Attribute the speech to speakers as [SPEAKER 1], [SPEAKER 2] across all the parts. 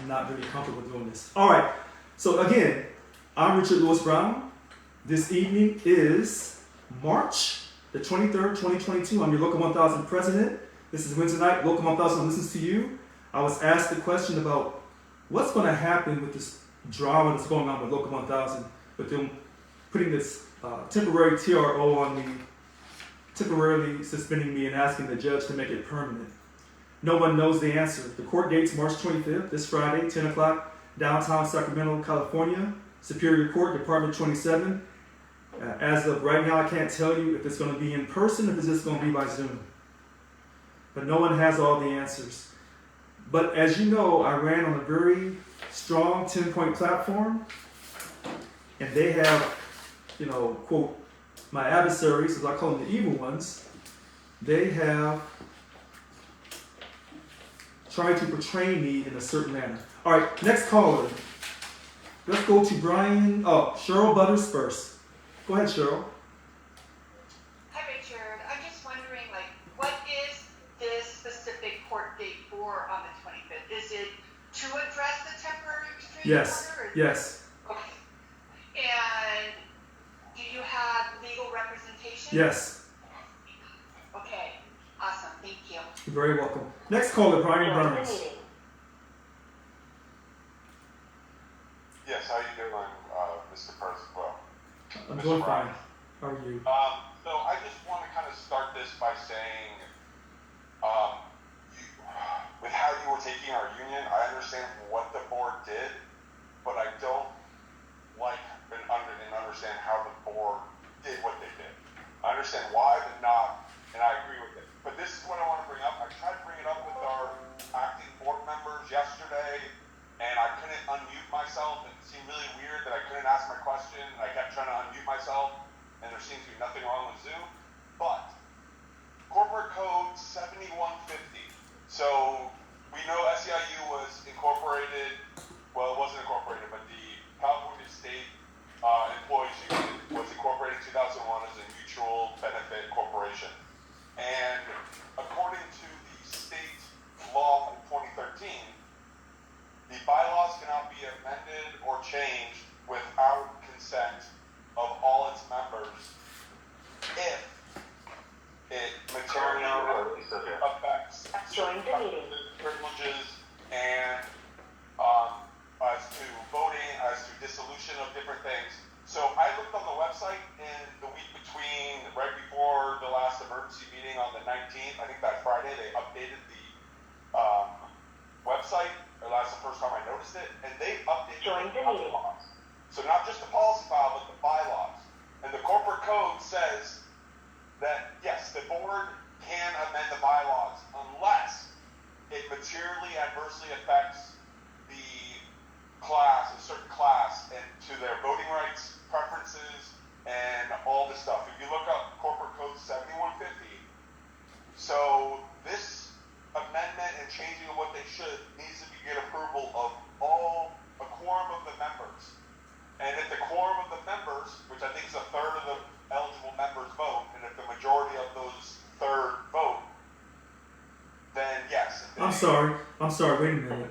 [SPEAKER 1] not really comfortable doing this. All right. So again, I'm Richard Lewis Brown. This evening is March the 23rd, 2022. I'm your Local 1000 president. This is Wednesday night. Local 1000 listens to you. I was asked the question about what's going to happen with this drama that's going on with Local 1000, with them putting this temporary TRO on me, temporarily suspending me and asking the judge to make it permanent. No one knows the answer. The court date's March 25th, this Friday, 10 o'clock, downtown Sacramento, California, Superior Court, Department 27. As of right now, I can't tell you if it's going to be in person or if it's just going to be by Zoom. But no one has all the answers. But as you know, I ran on a very strong 10-point platform, and they have, quote, my adversaries, as I call them the evil ones, they have tried to portray me in a certain manner. All right, next caller. Let's go to Cheryl Butters first. Go ahead, Cheryl.
[SPEAKER 2] Hi, Richard. I'm just wondering, what is this specific court date for on the 25th? Is it to address the temporary restraining order?
[SPEAKER 1] Yes.
[SPEAKER 2] Okay. And do you have legal representation?
[SPEAKER 1] Yes.
[SPEAKER 2] Okay. Awesome. Thank you.
[SPEAKER 1] You're very welcome. Next caller, Brian Burns.
[SPEAKER 3] Yes, how are you doing, Mr. Percival?
[SPEAKER 1] I'm doing fine. How are you?
[SPEAKER 3] So I just want to kind of start this by saying, with how you were taking our union, I understand what the board did, but I don't understand how the board did what they did. I understand why, but not, and I agree with it. But this is what I want to bring up. I tried to bring it up with our acting board members yesterday, and I couldn't unmute myself. It seemed really weird that I couldn't ask my question, and I kept trying to unmute myself, and there seems to be nothing wrong with Zoom. But Corporate Code 7150. So we know SEIU was incorporated, well, it wasn't incorporated, but the California State Employees Union was incorporated in 2001 as a mutual benefit corporation. And according to the state law of 2013, the bylaws cannot be amended or changed without consent of all its members if it materially affects certain privileges and as to voting, as to dissolution of different things. So I looked on the website in the week right before the last emergency meeting on the 19th, I think that Friday, they updated the website. That's the first time I noticed it, and they updated the bylaws. So not just the policy file, but the bylaws. And the corporate code says that, yes, the board can amend the bylaws unless it materially adversely affects the class, a certain class, and to their voting rights, preferences, and all this stuff. If you look up corporate code 7150, so this amendment and changing of what they should needs to get approval of a quorum of the members. And if the quorum of the members, which I think is a third of the eligible members vote, and if the majority of those third vote, then yes.
[SPEAKER 1] I'm sorry, wait a minute.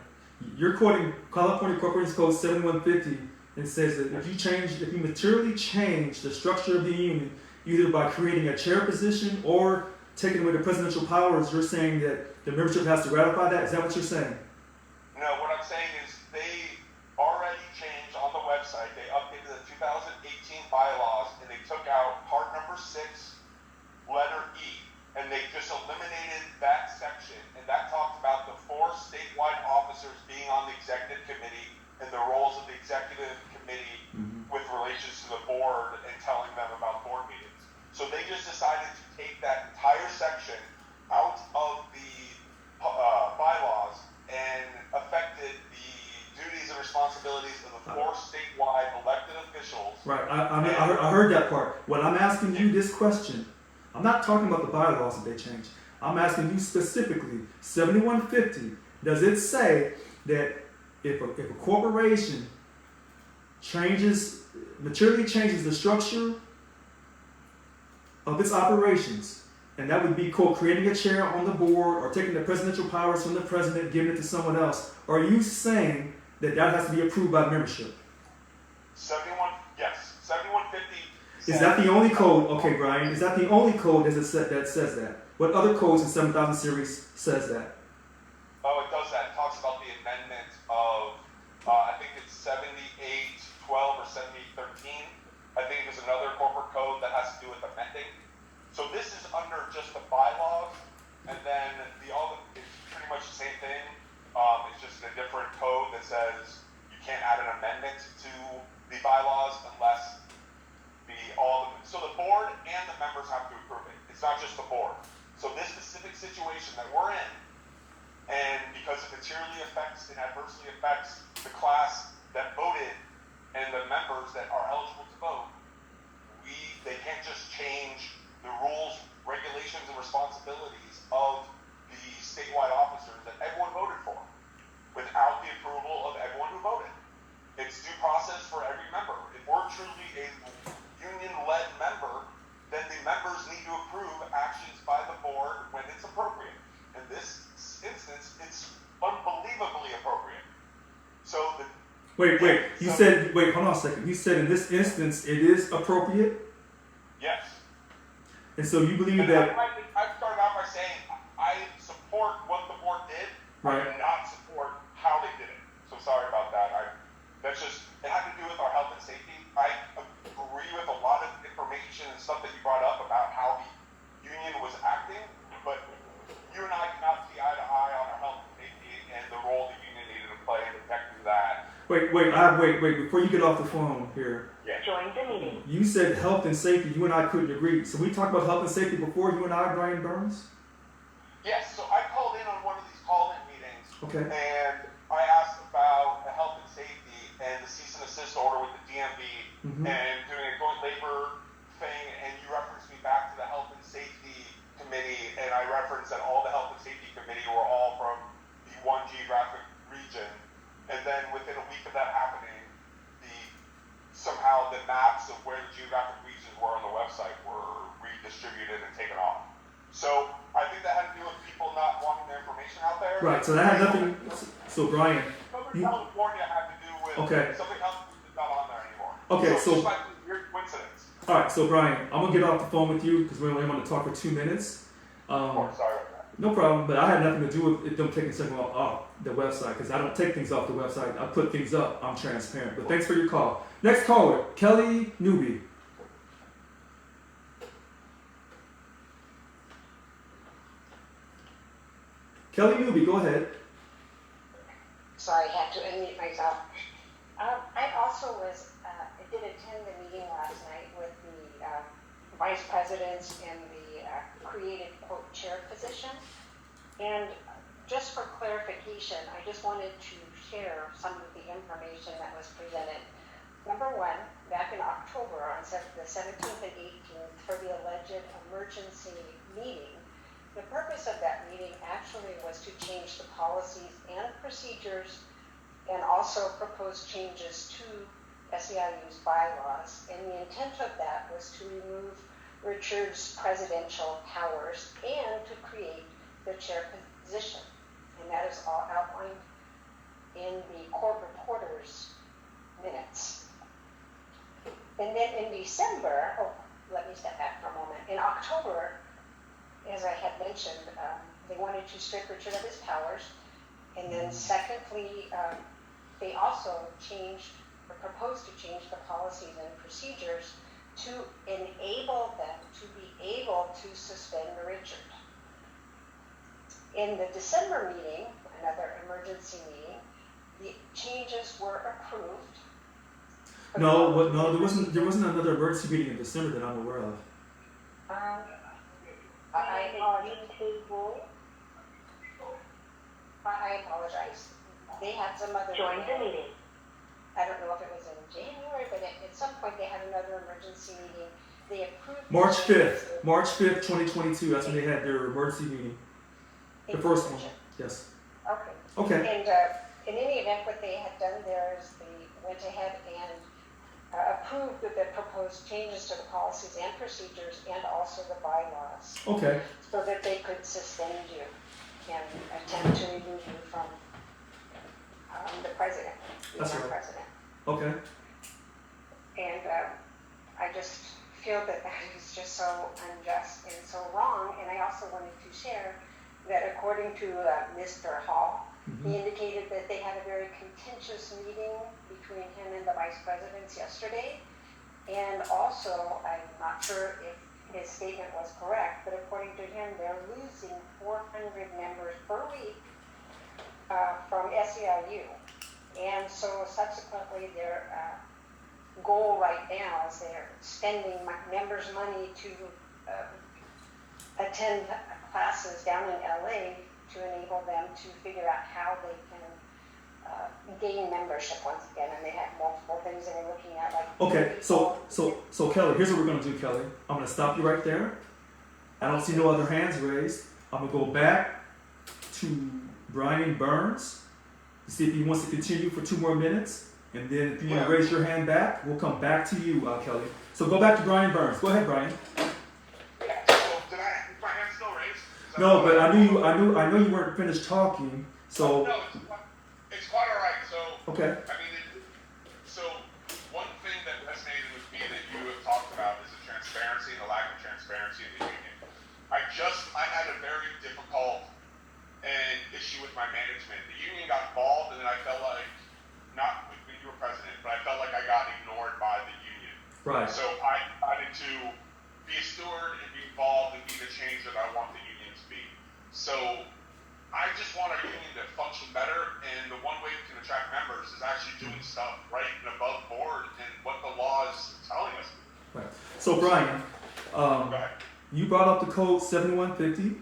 [SPEAKER 1] You're quoting California Corporation Code 7150, and says that if you materially change the structure of the union, either by creating a chair position or taking away the presidential powers, you're saying that the membership has to ratify that? Is that what you're saying?
[SPEAKER 3] No, what I'm saying is they already changed on the website. They updated the 2018 bylaws, and they took out part number 6, letter E, and they just eliminated that section, and that talks about the 4 statewide officers being on the executive committee and the roles of the executive committee with relations to the board and telling them about board meetings. So they just decided to take that entire section out of the bylaws and affected the duties and responsibilities of the 4 statewide elected officials.
[SPEAKER 1] Right, I heard that part. When I'm asking you this question, I'm not talking about the bylaws that they changed. I'm asking you specifically, 7150, does it say that if a corporation materially changes the structure of its operations, and that would be, quote, creating a chair on the board or taking the presidential powers from the president, giving it to someone else. Are you saying that that has to be approved by membership?
[SPEAKER 3] 7150.
[SPEAKER 1] Is that the only code? Okay, Brian, is that the only code that says that? What other codes in 7000 series says that?
[SPEAKER 3] Oh, it does that. It talks about the amendment of, I think it's 7812 or 7813. I think there's another corporate code that has to do with amending. So this is under just the bylaws, and then the other is pretty much the same thing. It's just a different code that says you can't add an amendment to the bylaws unless so the board and the members have to approve it. It's not just the board. So this specific situation that we're in, and because it materially affects and adversely affects the class that voted and the members that are eligible to vote, they can't just change the rules, regulations, and responsibilities of the statewide officers that everyone voted for without the approval of everyone who voted. It's due process for every member. If we're truly a union-led member, then the members need to approve actions by the board when it's appropriate. In this instance, it's unbelievably appropriate. So
[SPEAKER 1] Wait, hold on a second. You said in this instance it is appropriate?
[SPEAKER 3] Yes.
[SPEAKER 1] And so you believe
[SPEAKER 3] and
[SPEAKER 1] that...
[SPEAKER 3] I started out by saying I support what the board did.
[SPEAKER 1] Right.
[SPEAKER 3] I do not support how they did it. So sorry about that. It had to do with our health and safety. I agree with a lot of information and stuff that you brought up about how the union was acting, but you and I cannot see eye to eye on our health and safety and the role the union needed to play in protecting that.
[SPEAKER 1] Wait, before you get off the phone here.
[SPEAKER 3] Yeah.
[SPEAKER 4] Join the meeting.
[SPEAKER 1] You said health and safety, you and I couldn't agree. So we talked about health and safety before, you and I, Brian Burns?
[SPEAKER 3] Yes, so I called in on one of these call-in meetings.
[SPEAKER 1] Okay.
[SPEAKER 3] And I asked about the health and safety and the cease and desist order with the DMV and doing a joint labor thing, and you referenced me back to the health and safety committee, and I referenced that all the health and safety committee were all from the one geographic region. And then within a week of that happening, somehow the maps of where the geographic regions were on the website were redistributed and taken off. So I think that had to do with people not wanting their information out there.
[SPEAKER 1] Right, so that had nothing... So Brian...
[SPEAKER 3] Southern California had to do with something else that's not on there anymore.
[SPEAKER 1] Okay,
[SPEAKER 3] so just like weird coincidence.
[SPEAKER 1] All right, so Brian, I'm going to get off the phone with you because we only want to talk for 2 minutes.
[SPEAKER 3] Sorry about that.
[SPEAKER 1] No problem, but I had nothing to do with it, them taking something off the website because I don't take things off the website. I put things up. I'm transparent. But thanks for your call. Next caller, Kelly Newby. Kelly Newby, go ahead.
[SPEAKER 4] Sorry, I had to unmute myself. I also did attend the meeting last night with the vice presidents and the created quote chair position. And just for clarification, I just wanted to share some of the information that was presented. Number one, back in October on the 17th and 18th for the alleged emergency meeting, the purpose of that meeting actually was to change the policies and procedures and also propose changes to SEIU's bylaws. And the intent of that was to remove Richard's presidential powers and to create the chair position. And that is all outlined in the court reporter's minutes. And then in December, let me step back for a moment. In October, as I had mentioned, they wanted to strip Richard of his powers. And then secondly, they also changed or proposed to change the policies and procedures to enable them to be able to suspend Richard. In the December meeting, another emergency meeting, the changes were approved.
[SPEAKER 1] No, there wasn't another emergency meeting in December that I'm aware of.
[SPEAKER 4] I apologize. They had some other...
[SPEAKER 2] Join the meeting.
[SPEAKER 4] I don't know if it was in January, but at some point they had another emergency meeting. They approved...
[SPEAKER 1] March 5th, 2022. That's when they had their emergency meeting. The first one. Yes.
[SPEAKER 4] Okay.
[SPEAKER 1] Okay.
[SPEAKER 4] And in any event, what they had done there is they went ahead and approved the proposed changes to the policies and procedures and also the bylaws,
[SPEAKER 1] Okay.
[SPEAKER 4] so that they could suspend you and attempt to remove you from the president, the
[SPEAKER 1] That's
[SPEAKER 4] current
[SPEAKER 1] right.
[SPEAKER 4] president.
[SPEAKER 1] Okay.
[SPEAKER 4] And I just feel that that is just so unjust and so wrong. And I also wanted to share that according to Mr. Hall, he indicated that they had a very contentious meeting between him and the vice presidents yesterday. And also, I'm not sure if his statement was correct, but according to him, they're losing 400 members per week from SEIU. And so subsequently, their goal right now is they're spending members' money to attend classes down in LA to enable them to figure out how they can gain membership once again. And they have multiple things that they're looking at, like
[SPEAKER 1] Okay. So Kelly, here's what we're gonna do, Kelly. I'm gonna stop you right there. I don't see no other hands raised. I'm gonna go back to Brian Burns to see if he wants to continue for 2 more minutes. And then if you want to raise your hand back, we'll come back to you, Kelly. So go back to Brian Burns. Go ahead, Brian.
[SPEAKER 3] Yeah, so is my hand still raised?
[SPEAKER 1] No, but I know you weren't finished talking. So
[SPEAKER 3] No, it's quite all right. So,
[SPEAKER 1] okay.
[SPEAKER 3] I mean, so one thing that resonated with me that you have talked about is the transparency and the lack of transparency in the union. I had a very difficult issue with my management. The union got involved, and then I felt like, not when you were president, but I felt like I got ignored by the union.
[SPEAKER 1] Right.
[SPEAKER 3] So I decided to be a steward and be involved and be the change that I want the union to be. So I just want our union to function better, and the one way we can attract members is actually doing stuff right and above board and what the law is telling us.
[SPEAKER 1] Right. So Brian,
[SPEAKER 3] Go ahead.
[SPEAKER 1] you brought up the code 7150.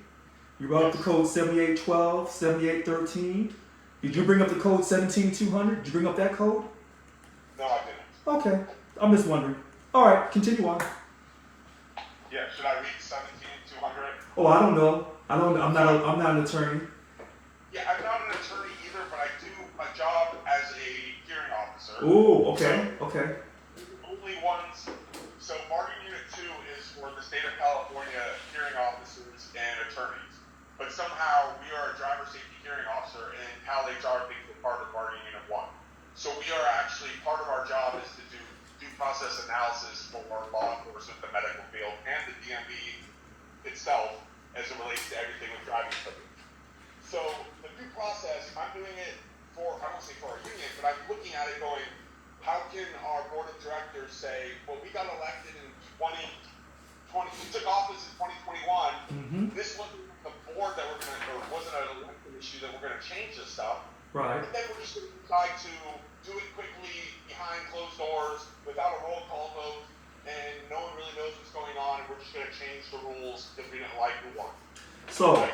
[SPEAKER 1] You brought up the code 7812, 7813. Did you bring up the code 17200? Did you bring up that code?
[SPEAKER 3] No, I didn't.
[SPEAKER 1] Okay. I'm just wondering. All right, continue on.
[SPEAKER 3] Yeah, should I read 17200?
[SPEAKER 1] Oh, I don't know. I'm not an attorney.
[SPEAKER 3] Yeah, I'm not an attorney either, but I do my job as a hearing officer.
[SPEAKER 1] Oh, okay. Okay.
[SPEAKER 3] Only ones. So bargaining unit 2 is for the state of California hearing officers and attorneys. But somehow we are a driver safety hearing officer, and Cal HR thinks we're part of bargaining unit 1. So we are actually, part of our job is to do due process analysis for law enforcement, the medical field, and the DMV itself as it relates to everything with driving privilege. So the due process, I'm doing it for, I won't say for our union, but I'm looking at it going, how can our board of directors say, well, we got elected in 2020, we took office in 2021, this wasn't the board that we're going to, or wasn't an elected issue that we're going to change this stuff.
[SPEAKER 1] Right.
[SPEAKER 3] But then we're just going to decide to do it quickly behind closed doors without a roll call vote, and no one really knows what's going on, and we're just going to change the rules because we didn't like the one.
[SPEAKER 1] So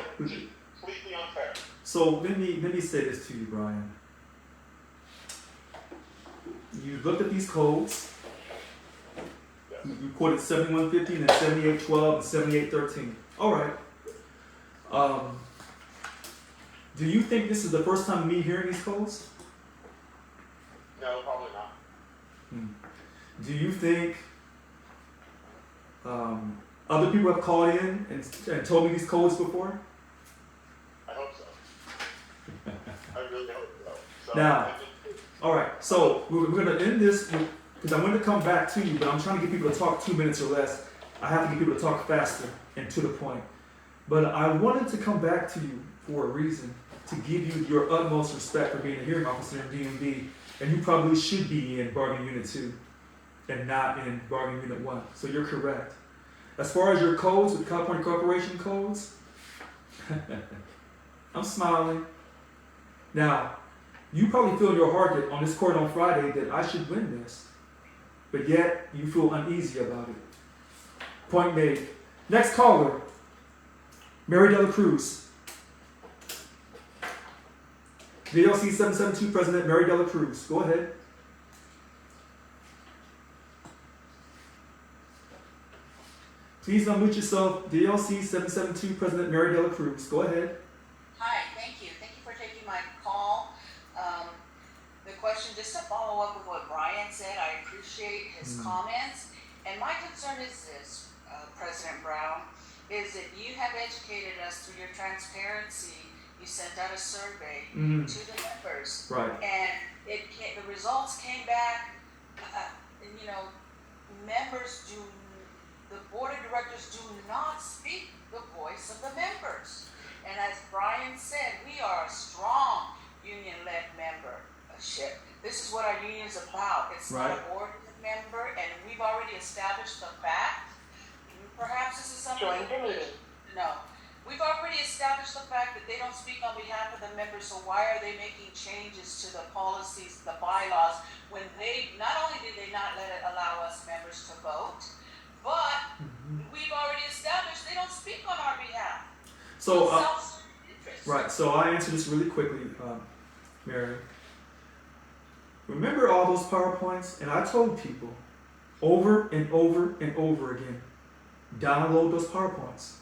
[SPEAKER 3] Completely unfair.
[SPEAKER 1] So let me say this to you, Brian. You looked at these codes.
[SPEAKER 3] Yes.
[SPEAKER 1] You quoted 7115 and 7812 and 7813. All right. Do you think this is the first time me hearing these codes?
[SPEAKER 3] No, probably not.
[SPEAKER 1] Do you think other people have called in and told me these codes before?
[SPEAKER 3] I hope so. I really hope so.
[SPEAKER 1] Now, all right. So we're going to end this because I wanted to come back to you, but I'm trying to get people to talk 2 minutes or less. I have to get people to talk faster and to the point. But I wanted to come back to you for a reason, to give you your utmost respect for being a hearing officer in DMV, and you probably should be in bargaining unit 2 and not in bargaining unit 1. So you're correct. As far as your codes with California Corporation codes, I'm smiling. Now, you probably feel in your heart that on this court on Friday that I should win this, but yet you feel uneasy about it. Point made. Next caller, Mary Dela Cruz. DLC 772 President Mary Dela Cruz. Go ahead. Please unmute yourself. DLC 772 President Mary Dela Cruz. Go ahead.
[SPEAKER 5] Hi, thank you. Thank you for taking my call. The question, just to follow up with what Brian said. I appreciate his comments. And my concern is this, President Brown, is that you have educated us through your transparency. You sent out a survey to the members.
[SPEAKER 1] Right.
[SPEAKER 5] And the results came back, and, members the board of directors do not speak the voice of the members. And as Brian said, we are a strong union-led membership. This is what our union is about. It's not a board member, and we've already established the fact. Perhaps this is something.
[SPEAKER 4] Join the meeting.
[SPEAKER 5] No. We've already established the fact that they don't speak on behalf of the members, so why are they making changes to the policies, the bylaws, when they, not only did they not allow us members to vote, but we've already established they don't speak on our behalf.
[SPEAKER 1] So, right, so I answer this really quickly, Mary. Remember all those PowerPoints? And I told people over and over and over again, download those PowerPoints.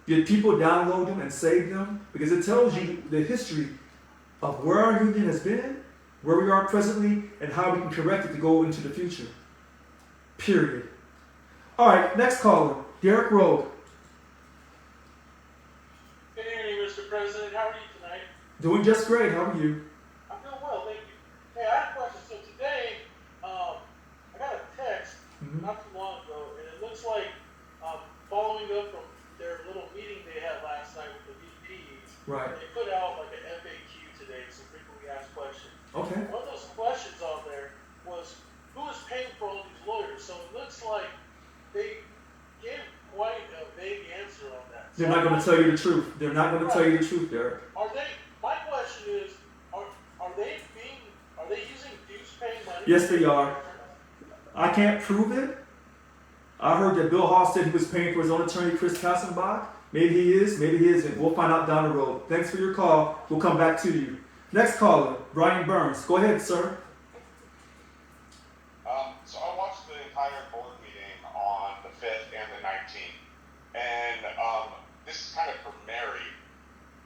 [SPEAKER 1] Did people download them and save them? Because it tells you the history of where our union has been, where we are presently, and how we can correct it to go into the future. Period. All right, next caller, Derek Rowe.
[SPEAKER 6] Good evening, Mr. President. How are you tonight?
[SPEAKER 1] Doing just great. How are you?
[SPEAKER 6] I'm doing well, thank you. Hey, I have a question. So today, I got a text not too long ago, and it looks like following up from their little meeting they had last night with the VPs,
[SPEAKER 1] Right.
[SPEAKER 6] they put out like an FAQ today, some frequently asked questions.
[SPEAKER 1] Okay.
[SPEAKER 6] One of those questions on there was, who is paying for all these lawyers? So it looks like they gave quite a vague answer on that.
[SPEAKER 1] They're not going to tell you the truth. They're not going to tell you the truth, Derek.
[SPEAKER 6] My question is, are they using dues paying money?
[SPEAKER 1] Yes, they are. I can't prove it. I heard that Bill Haas said he was paying for his own attorney, Chris Kassenbach. Maybe he is, maybe he isn't. We'll find out down the road. Thanks for your call. We'll come back to you. Next caller, Brian Burns. Go ahead, sir.
[SPEAKER 3] So I watched the entire board meeting on the 5th and the 19th, and this is kind of for Mary.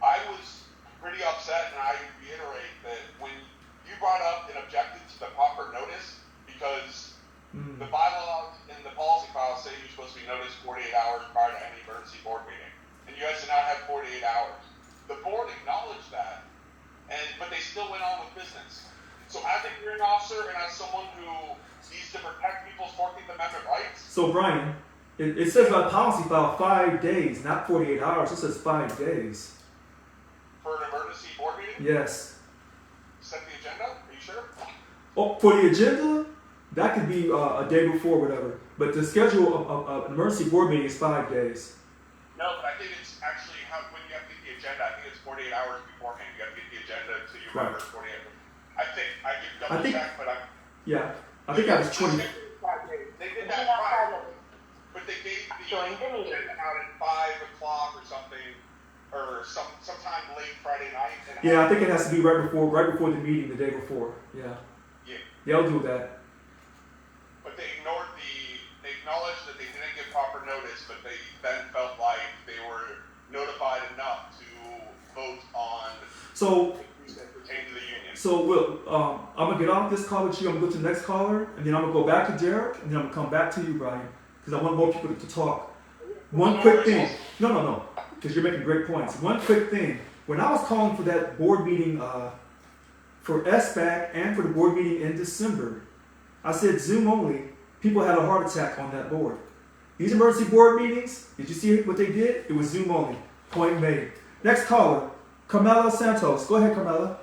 [SPEAKER 3] I was pretty upset, and I reiterate that when you brought up and objected to the proper notice, because the bylaws and the policy files say you're supposed to be noticed 48 hours prior to any emergency board meeting, and you guys did not have 48 hours. The board acknowledged that, but they still went on with business. So as a hearing officer and as someone who needs to protect people's 14th Amendment rights.
[SPEAKER 1] So, Brian, it says about policy file 5 days, not 48 hours. It says 5 days.
[SPEAKER 3] For an emergency board meeting?
[SPEAKER 1] Yes.
[SPEAKER 3] Set the agenda? Are you sure?
[SPEAKER 1] Oh, for the agenda, that could be a day before, whatever. But the schedule of an emergency board meeting is 5 days.
[SPEAKER 3] No, but I think it's actually when you have to get the agenda, I think it's 48 hours beforehand. You have to get the agenda to your members 48 hours. I can double check, but
[SPEAKER 1] I think that was 20.
[SPEAKER 3] They did that prior, but they gave the agenda out at 5 o'clock or something, or sometime late Friday night.
[SPEAKER 1] Yeah, I think it has to be right before the meeting, the day before. Yeah.
[SPEAKER 3] Yeah.
[SPEAKER 1] They'll do that.
[SPEAKER 3] But they acknowledged that they didn't give proper notice, but they then felt like they were notified enough to vote on
[SPEAKER 1] So,
[SPEAKER 3] issues that pertain to the union.
[SPEAKER 1] So, Will, I'm going to get off this call with you. I'm going to go to the next caller, and then I'm going to go back to Derek, and then I'm going to come back to you, Brian, because I want more people to talk. One quick thing. No, because you're making great points. One quick thing. When I was calling for that board meeting for SBAC and for the board meeting in December, I said Zoom only. People had a heart attack on that board. These emergency board meetings, did you see what they did? It was Zoom only. Point made. Next caller, Carmela Santos. Go ahead, Carmela.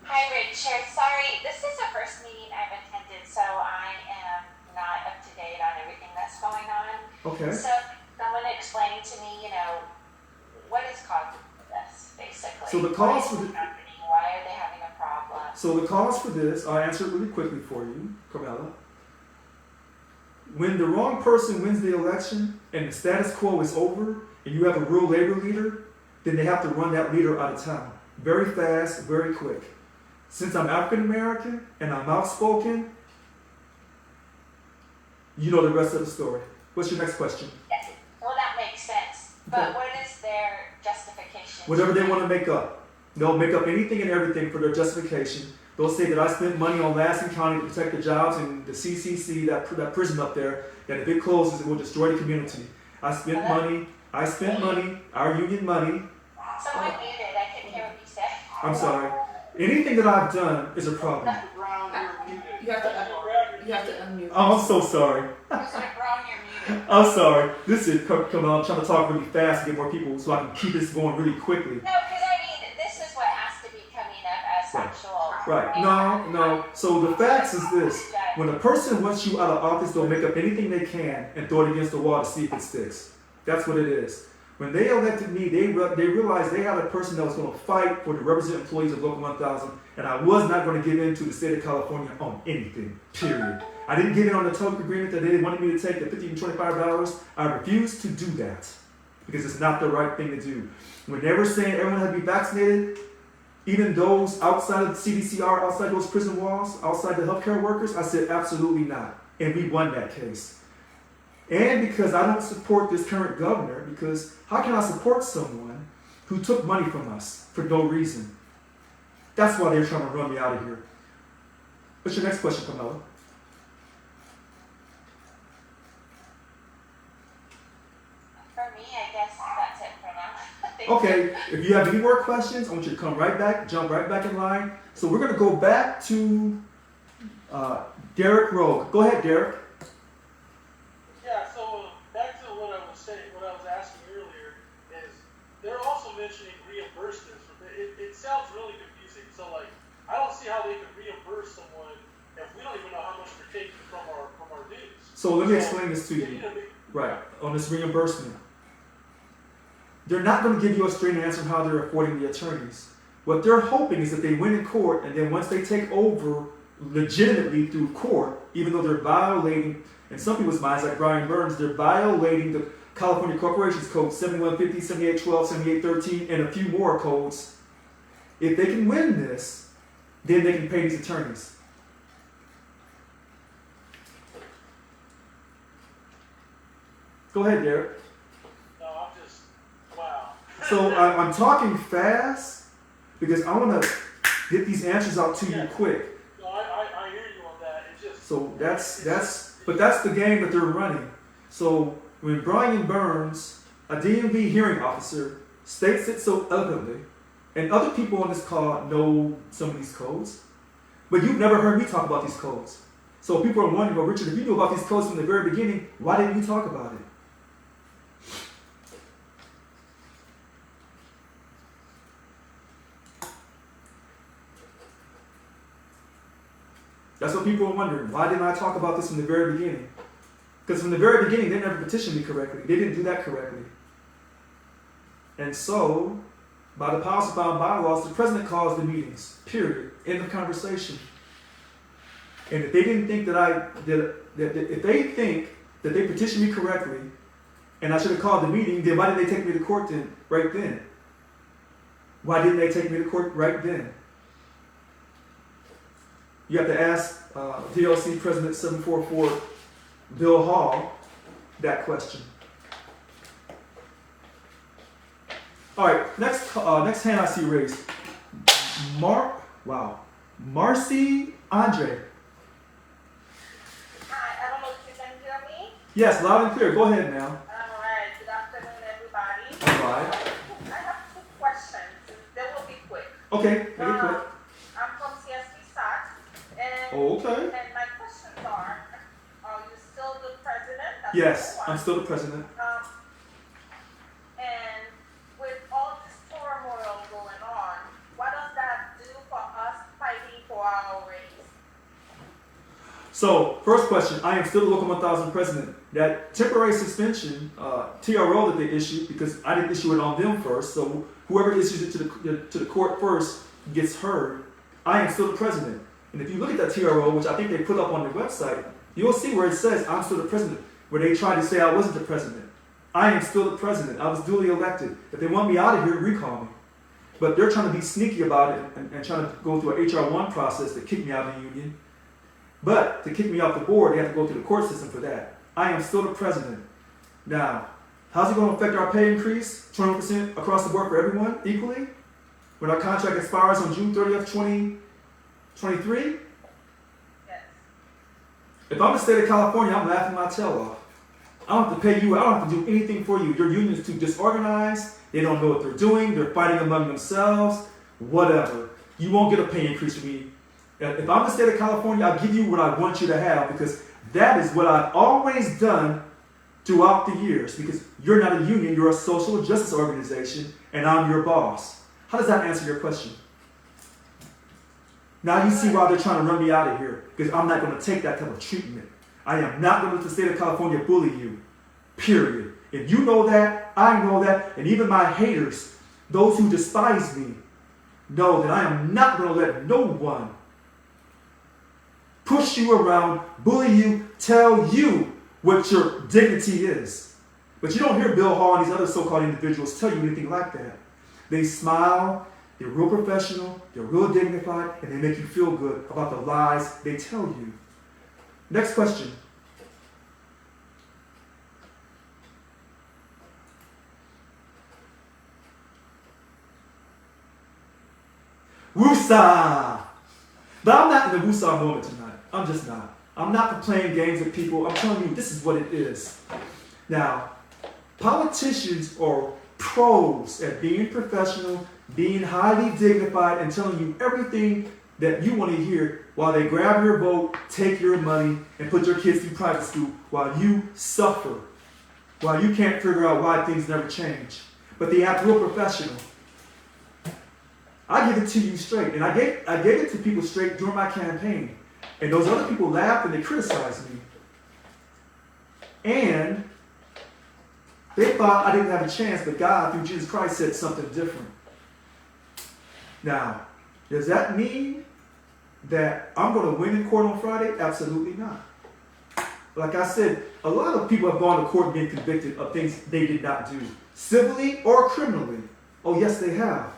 [SPEAKER 7] Hi, Richard. Sorry, this is the first meeting I've attended, so I am not up to date on everything that's going on.
[SPEAKER 1] Okay.
[SPEAKER 7] So, someone explain to me, what is causing this, basically?
[SPEAKER 1] So the cause for
[SPEAKER 7] what is happening? Why are they having a problem?
[SPEAKER 1] So the cause for this, I'll answer it really quickly for you, Carmela. When the wrong person wins the election and the status quo is over and you have a real labor leader, then they have to run that leader out of town. Very fast, very quick. Since I'm African American and I'm outspoken, you know the rest of the story. What's your next question?
[SPEAKER 7] Yes. Well, that makes sense. But what is their justification?
[SPEAKER 1] Whatever they want to make up. They'll make up anything and everything for their justification. They'll say that I spent money on Lansing County to protect the jobs and the CCC, that prison up there, that if it closes, it will destroy the community. I spent money, our union money.
[SPEAKER 7] Someone muted, I couldn't hear what you said.
[SPEAKER 1] I'm sorry. Anything that I've done is a problem.
[SPEAKER 6] Brown, you're muted.
[SPEAKER 8] You have to unmute.
[SPEAKER 1] Oh, I'm so sorry.
[SPEAKER 5] President Brown, you're muted.
[SPEAKER 1] I'm sorry. This is come on. I'm trying to talk really fast to get more people so I can keep this going really quickly.
[SPEAKER 7] No, because I mean, this is what has to be coming up as actual.
[SPEAKER 1] Right. No. So the facts is this. When a person wants you out of office, they'll make up anything they can and throw it against the wall to see if it sticks. That's what it is. When they elected me, they realized they had a person that was going to fight for the representative employees of Local 1000, and I was not going to give in to the state of California on anything, period. I didn't give in on the token agreement that they wanted me to take, the $50 and $25. I refused to do that because it's not the right thing to do. When they were saying everyone had to be vaccinated, even those outside of the CDCR, outside those prison walls, outside the healthcare workers, I said absolutely not. And we won that case. And because I don't support this current governor, because how can I support someone who took money from us for no reason? That's why they're trying to run me out of here. What's your next question, Camilla?
[SPEAKER 7] For me, I guess that's it for now. Thank
[SPEAKER 1] Okay, if you have any more questions, I want you to come right back, jump right back in line. So we're going to go back to Derek Rowe. Go ahead, Derek.
[SPEAKER 6] Yeah, so back to what I was saying, what I was asking earlier is they're also mentioning reimbursements. It sounds really confusing. So like, I don't see how they can reimburse someone if we don't even know how much we're taking from our dues.
[SPEAKER 1] So let me explain this to
[SPEAKER 6] they
[SPEAKER 1] you.
[SPEAKER 6] need to be-
[SPEAKER 1] Right, on this reimbursement. They're not going to give you a straight answer on how they're affording the attorneys. What they're hoping is that they win in court, and then once they take over legitimately through court, even though they're violating, in some people's minds, like Brian Burns, they're violating the California Corporations Code 7150, 7812, 7813, and a few more codes. If they can win this, then they can pay these attorneys. Go ahead, Derek.
[SPEAKER 6] No, I'm just, wow.
[SPEAKER 1] So I'm talking fast because I want to get these answers out to you quick.
[SPEAKER 6] No, I hear you on that. It just.
[SPEAKER 1] So that's the game that they're running. So when Brian Burns, a DMV hearing officer, states it so eloquently, and other people on this call know some of these codes, but you've never heard me talk about these codes. So people are wondering, well, Richard, if you knew about these codes from the very beginning, why didn't you talk about it? That's what people are wondering. Why didn't I talk about this from the very beginning? Because from the very beginning, they never petitioned me correctly. They didn't do that correctly. And so, by the policy bound bylaws, the president calls the meetings. Period. End of conversation. And if they didn't think if they think that they petitioned me correctly, and I should have called the meeting, then why didn't they take me to court then, right then? Why didn't they take me to court right then? You have to ask DLC President 744 Bill Hall that question. All right, next hand I see raised. Marcy Andre.
[SPEAKER 9] Hi, I don't know if you can hear me.
[SPEAKER 1] Yes, loud and clear. Go ahead now.
[SPEAKER 9] All right, good afternoon, everybody.
[SPEAKER 1] All right.
[SPEAKER 9] I have two questions. They will be quick.
[SPEAKER 1] Okay, make it quick.
[SPEAKER 9] I'm from CSP SAC, and,
[SPEAKER 1] Oh, okay.
[SPEAKER 9] and my questions are you still the president? That's
[SPEAKER 1] Yes,
[SPEAKER 9] number
[SPEAKER 1] I'm
[SPEAKER 9] one.
[SPEAKER 1] still the president.
[SPEAKER 9] And with all this turmoil going on, what does that do for us fighting for our race?
[SPEAKER 1] So, first question, I am still the Local 1000 president. That temporary suspension, TRO that they issued, because I didn't issue it on them first, so whoever issues it to the court first gets heard. I am still the president. And if you look at that TRO, which I think they put up on their website, you'll see where it says I'm still the president, where they tried to say I wasn't the president. I am still the president. I was duly elected. If they want me out of here, recall me. But they're trying to be sneaky about it and trying to go through an HR1 process to kick me out of the union. But to kick me off the board, they have to go through the court system for that. I am still the president. Now, how's it going to affect our pay increase? 20% across the board for everyone equally? when our contract expires on June 30th, 2023,
[SPEAKER 9] Yes.
[SPEAKER 1] if I'm the state of California, I'm laughing my tail off. I don't have to pay you. I don't have to do anything for you. Your union is too disorganized. They don't know what they're doing. They're fighting among themselves. Whatever. You won't get a pay increase from me. If I'm the state of California, I'll give you what I want you to have because that is what I've always done throughout the years. Because you're not a union. You're a social justice organization, and I'm your boss. How does that answer your question? Now you see why they're trying to run me out of here. Because I'm not going to take that type of treatment. I am not going to let the state of California bully you. Period. If you know that, I know that, and even my haters, those who despise me, know that I am not going to let no one push you around, bully you, tell you what your dignity is. But you don't hear Bill Hall and these other so-called individuals tell you anything like that. They smile, they're real professional, they're real dignified, and they make you feel good about the lies they tell you. Next question. Woosah! But I'm not in the woosah moment tonight. I'm just not. I'm not for playing games with people. I'm telling you, this is what it is. Now, politicians are pros at being professional, being highly dignified, and telling you everything that you want to hear while they grab your vote, take your money, and put your kids through private school while you suffer, while you can't figure out why things never change. But they act real professional. I give it to you straight, and I gave it to people straight during my campaign. And those other people laughed and they criticized me. And they thought I didn't have a chance, but God, through Jesus Christ, said something different. Now, does that mean that I'm going to win in court on Friday? Absolutely not. Like I said, a lot of people have gone to court and been convicted of things they did not do, civilly or criminally. Oh, yes, they have.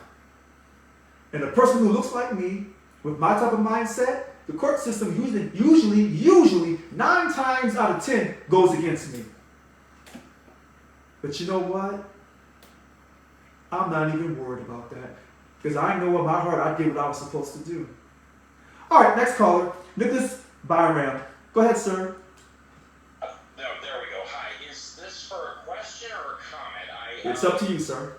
[SPEAKER 1] And a person who looks like me, with my type of mindset, the court system usually 9 times out of 10 goes against me. But you know what? I'm not even worried about that. Because I know in my heart I did what I was supposed to do. All right, next caller. Nicholas Byram. Go ahead, sir.
[SPEAKER 10] There we go. Hi. Is this for a question or a comment?
[SPEAKER 1] It's up to you, sir.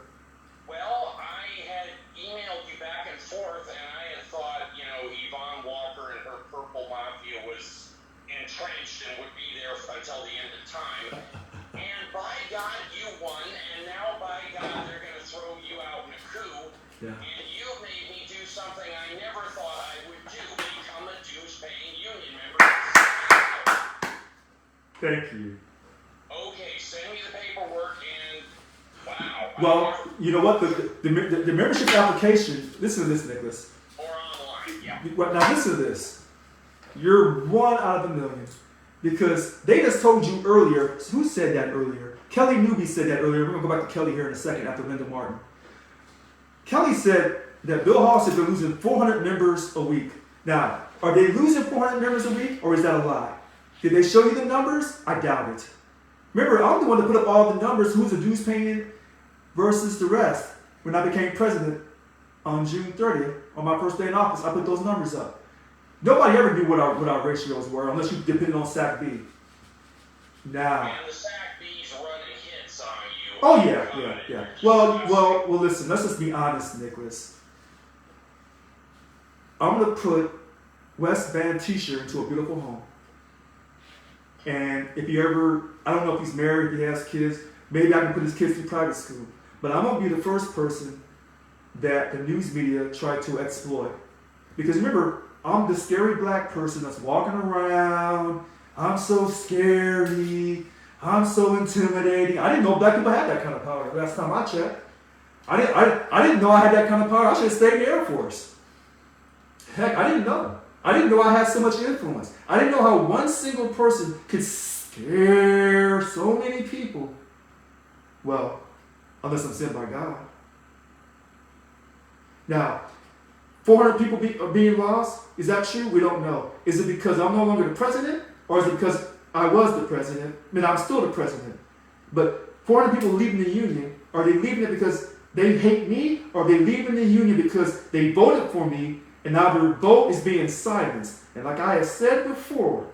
[SPEAKER 10] Well, I had emailed you back and forth, and I had thought, Yvonne Walker and her Purple Mafia was entrenched and would be there until the end of time. And by God, you won, and now by God, they're going to throw you out in a coup.
[SPEAKER 1] Yeah.
[SPEAKER 10] And you made me do something I never thought I would do, become a dues-paying union member.
[SPEAKER 1] Thank you.
[SPEAKER 10] Okay, send me the paperwork and wow.
[SPEAKER 1] Well, you know what? The membership application, listen to this, Nicholas.
[SPEAKER 10] Or online, yeah.
[SPEAKER 1] Now listen to this. You're one out of a million. Because they just told you earlier, who said that earlier? Kelly Newby said that earlier. We're going to go back to Kelly here in a second after Linda Martin. Kelly said that Bill Hall said they're losing 400 members a week. Now, are they losing 400 members a week, or is that a lie? Did they show you the numbers? I doubt it. Remember, I'm the one that put up all the numbers, who's the dues paying versus the rest. When I became president on June 30th, on my first day in office, I put those numbers up. Nobody ever knew what our ratios were, unless you depended on SAC B. Now.
[SPEAKER 10] And the SAC B's running hits on you.
[SPEAKER 1] Oh yeah. Well, listen. Let's just be honest, Nicholas. I'm gonna put Wes Van T-shirt into a beautiful home. And if he ever, I don't know if he's married, if he has kids, maybe I can put his kids through private school. But I'm gonna be the first person that the news media tried to exploit. Because remember, I'm the scary black person that's walking around. I'm so scary. I'm so intimidating. I didn't know black people had that kind of power. Last time I checked, I didn't know I had that kind of power. I should have stayed in the Air Force. Heck, I didn't know. I didn't know I had so much influence. I didn't know how one single person could scare so many people. Well, unless I'm sent by God. Now, 400 people are being lost? Is that true? We don't know. Is it because I'm no longer the president? Or is it because I was the president? I mean, I'm still the president. But 400 people leaving the union, are they leaving it because they hate me or they leave in the union because they voted for me and now their vote is being silenced. And like I have said before,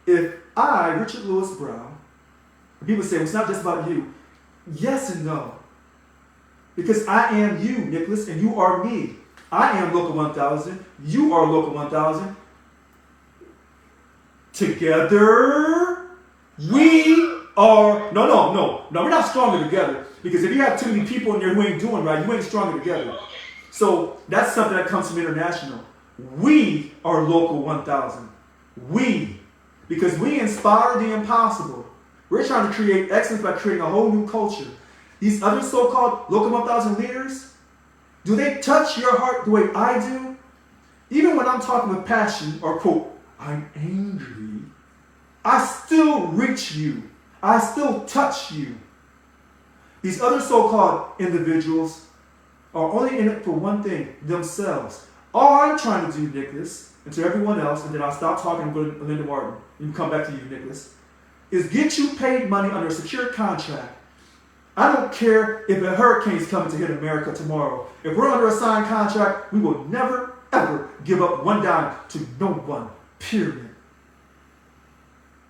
[SPEAKER 1] if I, Richard Lewis Brown, people say, well, it's not just about you. Yes and no. Because I am you, Nicholas, and you are me. I am Local 1000. You are Local 1000. Together, we are... No, we're not stronger together. Because if you have too many people in there who ain't doing right, you ain't stronger together. So that's something that comes from international. We are Local 1000. We. Because we inspire the impossible. We're trying to create excellence by creating a whole new culture. These other so-called Local 1000 leaders, do they touch your heart the way I do? Even when I'm talking with passion or, quote, I'm angry, I still reach you. I still touch you. These other so-called individuals are only in it for one thing, themselves. All I'm trying to do, Nicholas, and to everyone else, and then I'll stop talking and go to Linda Martin, and come back to you, Nicholas, is get you paid money under a secure contract. I don't care if a hurricane is coming to hit America tomorrow. If we're under a signed contract, we will never, ever give up one dime to no one, period.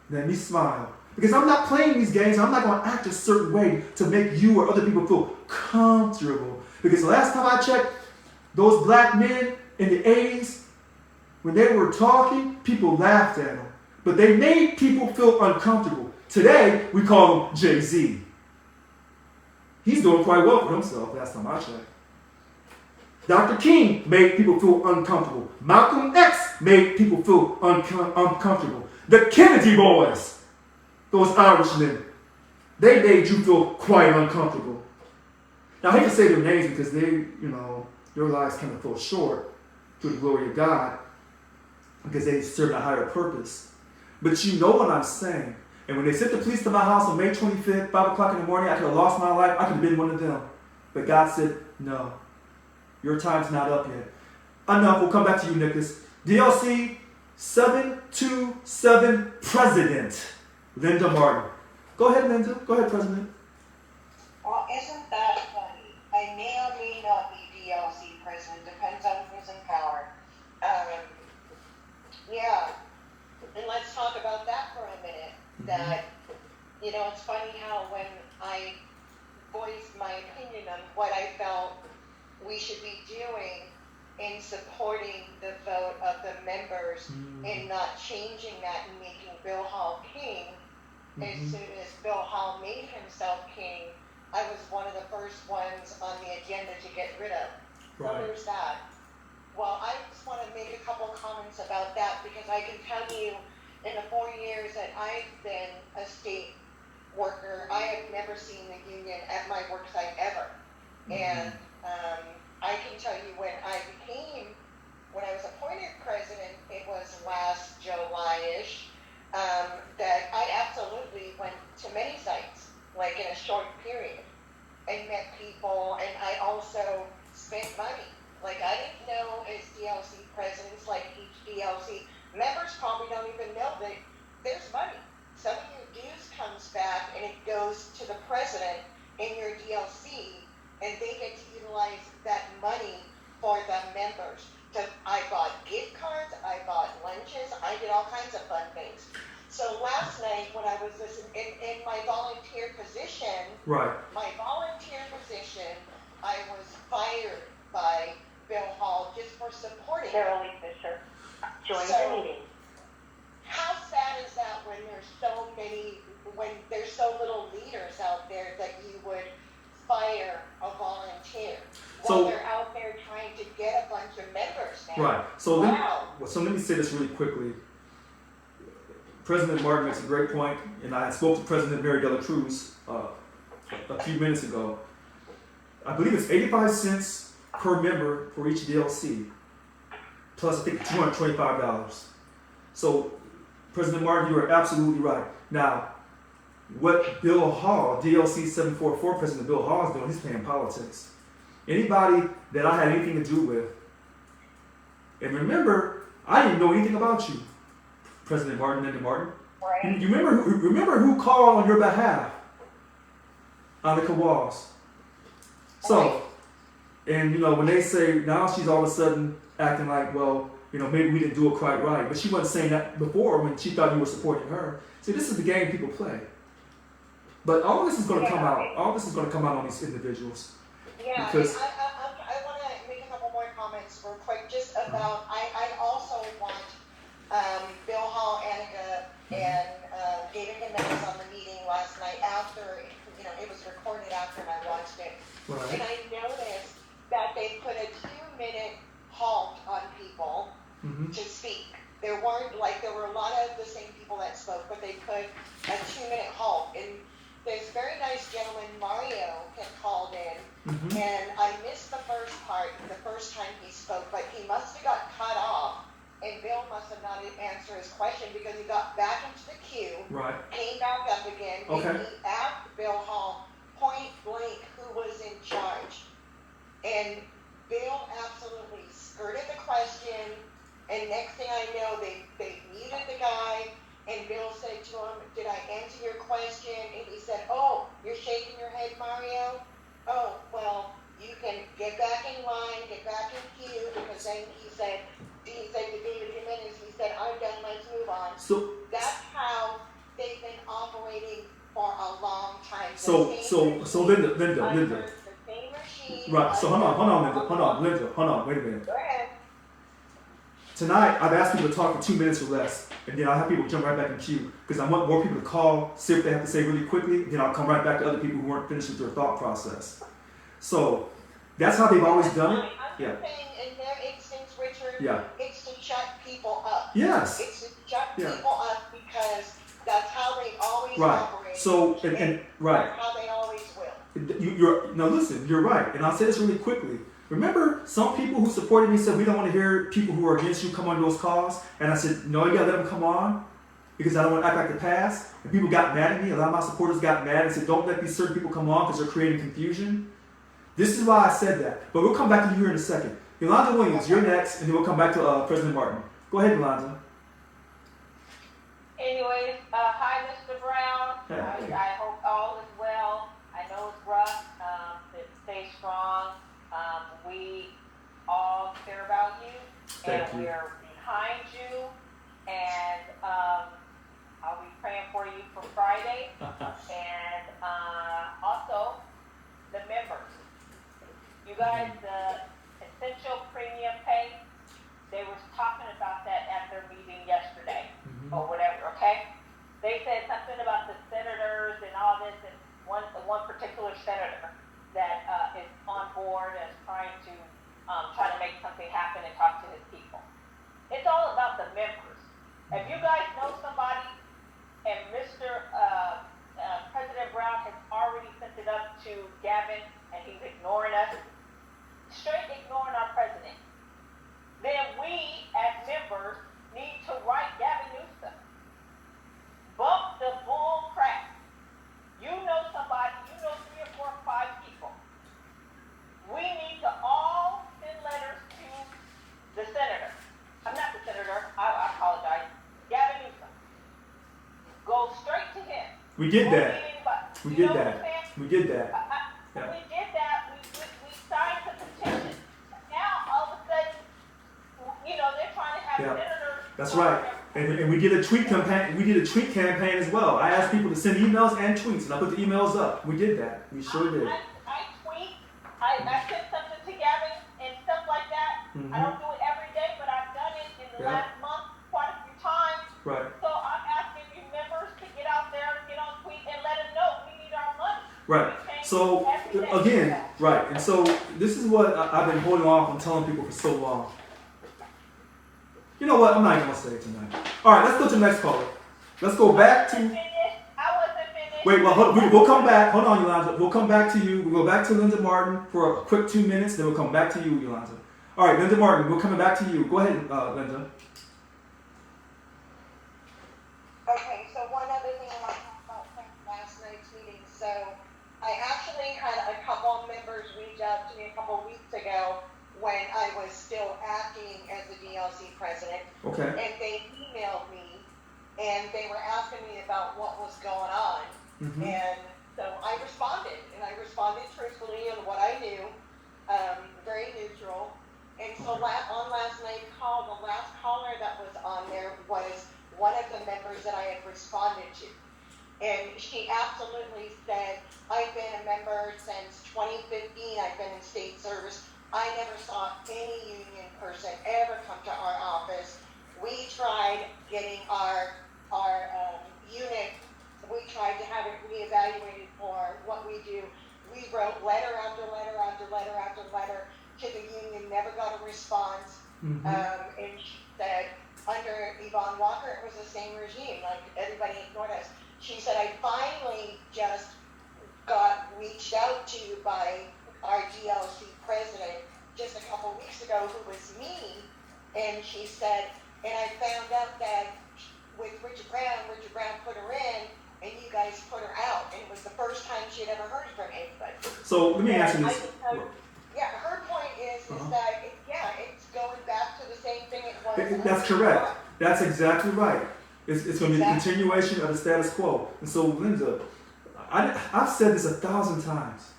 [SPEAKER 1] Let me smile. Because I'm not playing these games. I'm not going to act a certain way to make you or other people feel comfortable. Because the last time I checked, those black men in the 80s, when they were talking, people laughed at them. But they made people feel uncomfortable. Today, we call him Jay-Z. He's doing quite well for himself, last time I checked. Dr. King made people feel uncomfortable. Malcolm X made people feel uncomfortable. The Kennedy boys, those Irishmen, they made you feel quite uncomfortable. Now, I hate to say their names because they, their lives kind of fell short to the glory of God because they served a higher purpose. But you know what I'm saying. And when they sent the police to my house on May 25th, 5 o'clock in the morning, I could have lost my life. I could have been one of them. But God said, no, your time's not up yet. Enough. We'll come back to you, Nicholas. DLC 727 President, Linda Martin. Go ahead, Linda. Go ahead, President.
[SPEAKER 4] Well, isn't that funny? I may or may not be DLC president. Depends on who's in power. Yeah. And let's talk about that for a minute. That, it's funny how when I voiced my opinion on what I felt we should be doing in supporting the vote of the members and not changing that and making Bill Hall king, as soon as Bill Hall made himself king, I was one of the first ones on the agenda to get rid of. So there's that. Well, I just want to make a couple comments about that because I can tell you in the 4 years that I've been a state worker, I have never seen the union at my work site ever. And I can tell you when I was appointed president, it was last July-ish, that I absolutely went to many sites, like in a short period, and met people, and I also spent money. Like I didn't know as DLC presidents, like each DLC, members probably don't even know that there's money. Some of your dues comes back and it goes to the president in your DLC, and they get to utilize that money for the members. So I bought gift cards, I bought lunches, I did all kinds of fun things. So last night when I was listening in my volunteer position, I was fired by Bill Hall just for supporting
[SPEAKER 9] Cheryl Fisher, join the meeting.
[SPEAKER 4] How sad is that when there's so little leaders out there that you would fire a volunteer while they're out there trying to get a bunch of members now?
[SPEAKER 1] Right. So let me say this really quickly. President Martin makes a great point, and I spoke to President Mary Dela Cruz a few minutes ago. I believe it's 85 cents per member for each DLC, plus I think $225. So, President Martin, you are absolutely right. Now, what Bill Hall, DLC 744 President Bill Hall is doing, he's playing politics. Anybody that I had anything to do with, and remember, I didn't know anything about you, President Martin, Linda Martin.
[SPEAKER 4] Right.
[SPEAKER 1] You remember who called on your behalf? Annika Walls. So, and when they say now she's all of a sudden acting like, well, maybe we didn't do it quite right, but she wasn't saying that before when she thought you were supporting her. See, this is the game people play. But all this is going to come out. All this is going to come out on these individuals.
[SPEAKER 11] Yeah,
[SPEAKER 1] because
[SPEAKER 11] I want to make a couple more comments real quick, just about, I also want Bill Hall, Annika, and David Jimenez on the meeting last night after, it was recorded after and I watched it.
[SPEAKER 1] Right.
[SPEAKER 11] And I noticed that they put a 2-minute halt on people to speak. There were a lot of the same people that spoke, but they put a 2-minute halt. And this very nice gentleman, Mario, had called in, and I missed the first part, the first time he spoke, but he must have got cut off, and Bill must have not answered his question because he got back into the queue, came back up again, and he asked Bill Hall point blank who was in charge. And Bill absolutely skirted the question, and next thing I know, they muted the guy. And Bill said to him, did I answer your question? And he said, oh, you're shaking your head, Mario? Oh, well, you can get back in line, get back in queue, because then he said to David Jimenez, he said, I'm done, let's move on.
[SPEAKER 1] So
[SPEAKER 11] that's how they've been operating for a long time.
[SPEAKER 1] So Linda.
[SPEAKER 11] The same machine.
[SPEAKER 1] Right, so hold on, Linda, wait a minute.
[SPEAKER 11] Go ahead.
[SPEAKER 1] Tonight, I've asked people to talk for 2 minutes or less, and then I'll have people jump right back in queue, because I want more people to call, see what they have to say really quickly, then I'll come right back to other people who weren't finished with their thought process. So, that's how they've always done it.
[SPEAKER 11] I'm saying in their instance, Richard,
[SPEAKER 1] Yeah.
[SPEAKER 11] it's to shut people up.
[SPEAKER 1] Yes.
[SPEAKER 11] It's to shut people up because that's how they always operate.
[SPEAKER 1] So, and
[SPEAKER 11] that's how they always will.
[SPEAKER 1] Now listen, you're right, and I'll say this really quickly. Remember, some people who supported me said we don't want to hear people who are against you come on those calls, and I said no, you gotta let them come on because I don't want to act like the past. And people got mad at me. A lot of my supporters got mad and said don't let these certain people come on because they're creating confusion. This is why I said that. But we'll come back to you here in a second. Yolanda Williams, you're next, and then we'll come back to President Martin. Go ahead, Yolanda.
[SPEAKER 9] Anyways, hi, Mr. Brown.
[SPEAKER 1] Hey.
[SPEAKER 9] I hope all is well. I know it's rough. Stay strong. We all care about you, and we're behind you. And I'll be praying for you for Friday. And also, the members. You guys, the essential premium pay, they were talking about that at their meeting yesterday, or whatever, okay? They said something about the senators and all this, and one particular senator that is on board and is trying to make something happen and talk to his people. It's all about the members. If you guys know somebody, and Mr. President Brown has already sent it up to Gavin, and he's ignoring us, straight ignoring our president, then we, as members, need to write Gavin Newsom. Bump the bull crap. You know somebody, you know 3 or 4 or 5 people. We need to all send letters to the senator. I'm not the senator, I apologize. Gavin Newsom. Go straight to him.
[SPEAKER 1] We did that.
[SPEAKER 9] We did that.
[SPEAKER 1] We did that.
[SPEAKER 9] We did that. We signed the petition. Now, all of a sudden, they're trying to have senators.
[SPEAKER 1] That's right. And we did a tweet campaign. We did a tweet campaign as well. I asked people to send emails and tweets, and I put the emails up. We did that. We sure did.
[SPEAKER 9] I tweet. I sent something to Gavin and stuff like that. I don't do it every day, but I've done it in the last month quite a few times.
[SPEAKER 1] Right.
[SPEAKER 9] So I'm asking you members to get out there, get on tweet, and let them know we need our money.
[SPEAKER 1] Right. So again, right. And so this is what I've been holding off on telling people for so long. You know what? I'm not even gonna say it tonight. All right, let's go to the next caller. Let's go back to.
[SPEAKER 9] I wasn't finished.
[SPEAKER 1] Wait, well, we'll come back. Hold on, Yolanda. We'll come back to you. We'll go back to Linda Martin for a quick 2 minutes. Then we'll come back to you, Yolanda. All right, Linda Martin. We're coming back to you. Go ahead, Linda.
[SPEAKER 11] Okay, so one other thing I want to talk about from last night's meeting. So I actually had a couple of members reach out to me a couple of weeks ago when I was still acting as the DLC president.
[SPEAKER 1] Okay.
[SPEAKER 11] And they emailed me, and they were asking me about what was going on. And So I responded, and I responded truthfully on what I knew, very neutral. And so on last night's call, the last caller that was on there was one of the members that I had responded to. And she absolutely said, I've been a member since 2015, I've been in state service. I never saw any union person ever come to our office. We tried getting our unit, we tried to have it reevaluated for what we do. We wrote letter after letter after letter after letter to the union, never got a response.
[SPEAKER 1] Mm-hmm.
[SPEAKER 11] And she said, under Yvonne Walker, it was the same regime, like everybody ignored us. She said, I finally just got reached out to by our GLC president just a couple weeks ago, who was me, and she said, and I found out that with Richard Brown put her in, and you guys put her out, and it was the first time she had ever heard from anybody.
[SPEAKER 1] So let me ask you this.
[SPEAKER 11] Yeah, her point is that, it's going back to the same thing it was.
[SPEAKER 1] That's correct. That's exactly right. It's going to be the continuation of the status quo. And so, Linda, I've said this 1,000 times.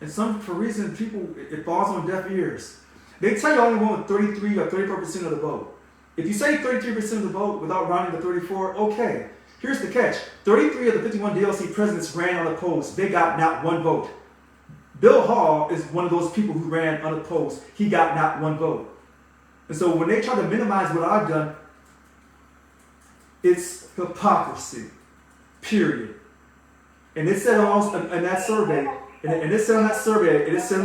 [SPEAKER 1] And for reason, people, it falls on deaf ears. They tell you only want 33 or 34% of the vote. If you say 33% of the vote without rounding to 34, okay. Here's the catch. 33 of the 51 DLC presidents ran unopposed. They got not one vote. Bill Hall is one of those people who ran unopposed. He got not one vote. And so when they try to minimize what I've done, it's hypocrisy, period. And it said on that survey, and it said on that survey, it said on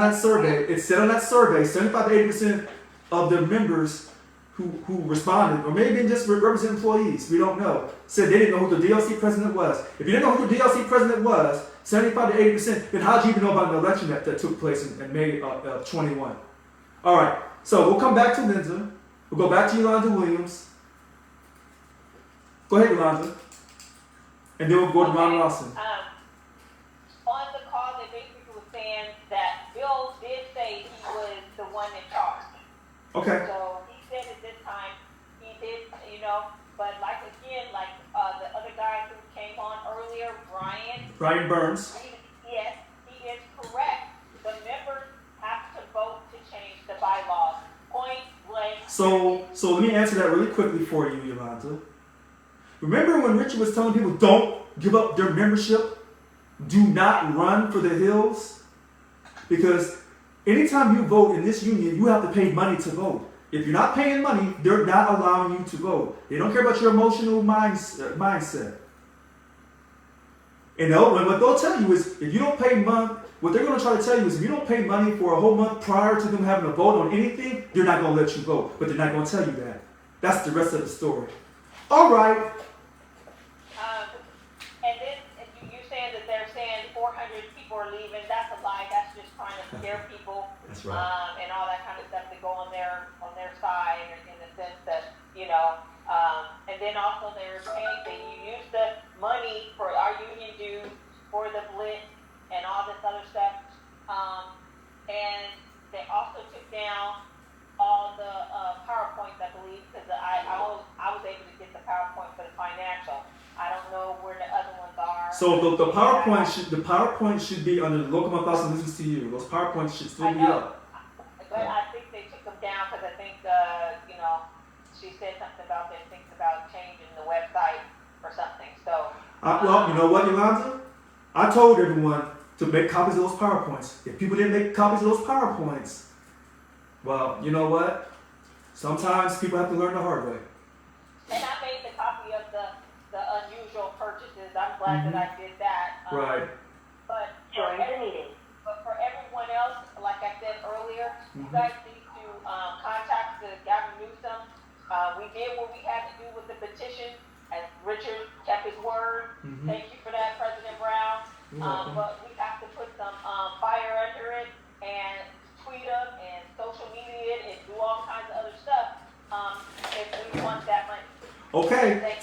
[SPEAKER 1] that survey, 75 to 80% of the members who responded, or maybe just represent employees, we don't know, said they didn't know who the DLC president was. If you didn't know who the DLC president was, 75 to 80%, then how'd you even know about an election that took place in May of 21? All right, so we'll come back to Linda. We'll go back to Yolanda Williams. Go ahead, Yolanda. And then we'll go to Ron Lawson.
[SPEAKER 9] On the call, they basically were saying that Bill did say he was the one in charge.
[SPEAKER 1] Okay.
[SPEAKER 9] So he said at this time, he did, but the other guy who came on earlier,
[SPEAKER 1] Brian Burns.
[SPEAKER 9] Yes, he is correct. The members have to vote to change the bylaws. Point blank.
[SPEAKER 1] So let me answer that really quickly for you, Yolanda. Remember when Richard was telling people don't give up their membership? Do not run for the hills? Because anytime you vote in this union, you have to pay money to vote. If you're not paying money, they're not allowing you to vote. They don't care about your emotional mindset. And what they'll tell you is, if you don't pay money, what they're going to try to tell you is, if you don't pay money for a whole month prior to them having a vote on anything, they're not going to let you vote. But they're not going to tell you that. That's the rest of the story. All right.
[SPEAKER 9] And then you're saying that they're saying 400 people are leaving. That's a lie. That's just trying to scare people.
[SPEAKER 1] That's right.
[SPEAKER 9] And all that kind of stuff to go on their side, in the sense that, and then also they're saying that you use the money for our union dues for the blitz and all this other stuff. And they also took down all the PowerPoints, I believe, because I was able to get the PowerPoint for the financial. I don't know where the other ones are.
[SPEAKER 1] So the PowerPoint should be under the local 1,000 listens to you. Those PowerPoints should still be up.
[SPEAKER 9] But I think they took them down because I think she said something about they're thinking about changing the website or something. So
[SPEAKER 1] well, you know what, Yolanda? I told everyone to make copies of those PowerPoints. If people didn't make copies of those PowerPoints, well, you know what? Sometimes people have to learn the hard way.
[SPEAKER 9] And I made the copy of the unusual purchases. I'm glad that I did that.
[SPEAKER 1] Right.
[SPEAKER 9] But for everyone else, like I said earlier, you guys need to contact the Gavin Newsom. We did what we had to do with the petition, and Richard kept his word. Thank you for that, President Brown. But we have to put some fire under it and tweet them and social media it and do all kinds of other stuff if we want that money.
[SPEAKER 1] Okay,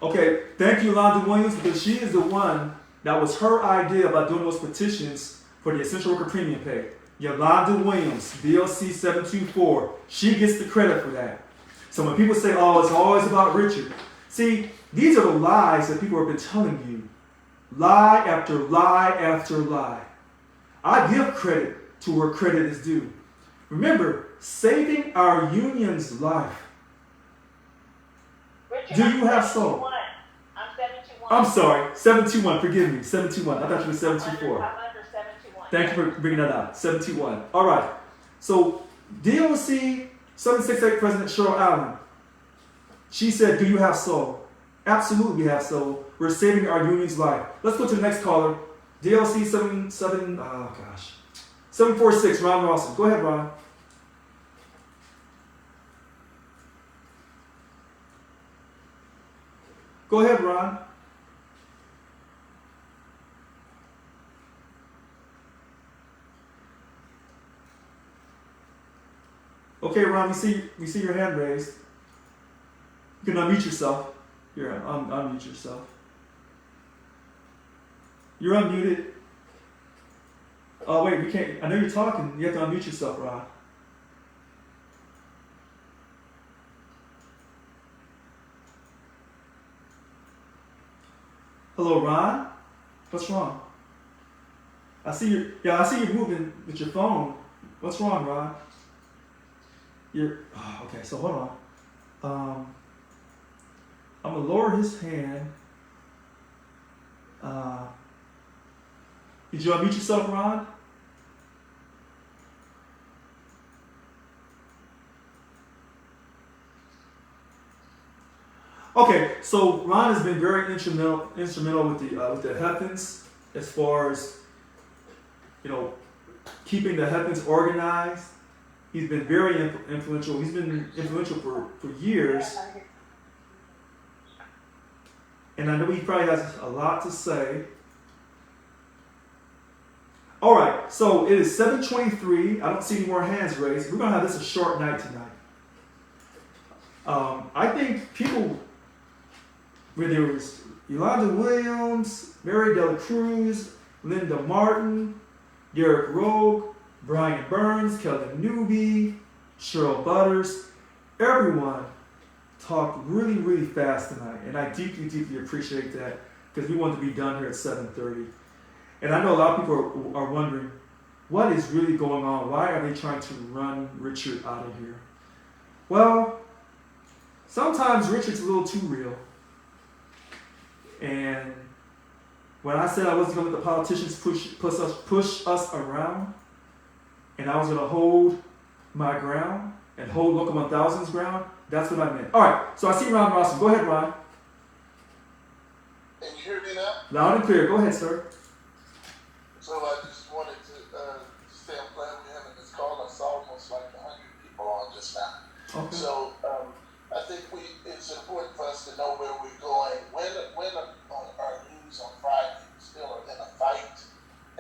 [SPEAKER 1] okay. Thank you, Yolanda Williams, because she is the one that was her idea about doing those petitions for the essential worker premium pay. Yolanda Williams, DLC 724. She gets the credit for that. So when people say, "Oh, it's always about Richard," see, these are the lies that people have been telling you lie after lie after lie. I give credit to where credit is due. Remember, saving our union's life.
[SPEAKER 9] Richard,
[SPEAKER 1] Do
[SPEAKER 9] I'm
[SPEAKER 1] you have soul?
[SPEAKER 9] 71. I'm 71.
[SPEAKER 1] I'm sorry, 721. Forgive me, 721. I thought you were 724.
[SPEAKER 9] I'm under 71.
[SPEAKER 1] Thank you for bringing that out. 721. All right. So, DOC 768 President Cheryl Allen. She said, "Do you have soul?" Absolutely, we have soul. We're saving our union's life. Let's go to the next caller. DLC 746, Ron Rawson. Go ahead, Ron. Go ahead, Ron. Okay, Ron, we see your hand raised. You can unmute yourself. Here, unmute yourself. You're unmuted. Oh, wait, we can't. I know you're talking. You have to unmute yourself, Ron. Hello, Ron? What's wrong? I see you moving with your phone. What's wrong, Ron? Okay, so hold on. I'm gonna lower his hand. Did you unmute yourself, Ron? Okay, so Ron has been very instrumental with the Heavens as far as, keeping the Heavens organized. He's been very influential. He's been influential for years. And I know he probably has a lot to say. All right, so it is 7:23. I don't see any more hands raised. We're going to have this a short night tonight. I think people, whether it was Yolanda Williams, Mary Dela Cruz, Linda Martin, Derek Rogue, Brian Burns, Kelvin Newby, Cheryl Butters, everyone talked really, really fast tonight. And I deeply, deeply appreciate that because we want to be done here at 7:30. And I know a lot of people are wondering, what is really going on? Why are they trying to run Richard out of here? Well, sometimes Richard's a little too real. And when I said I wasn't going to let the politicians push us around, and I was going to hold my ground and hold Local 1000's ground, that's what I meant. All right, so I see Ron Rawson. Go ahead, Ron.
[SPEAKER 12] Can you hear me now?
[SPEAKER 1] Loud and clear. Go ahead, sir.
[SPEAKER 12] So I just wanted to say I'm glad we're having this call. I saw almost like 100 people on just now.
[SPEAKER 1] Okay.
[SPEAKER 12] So I think it's important for us to know where we're going. When our news on Friday still are in a fight,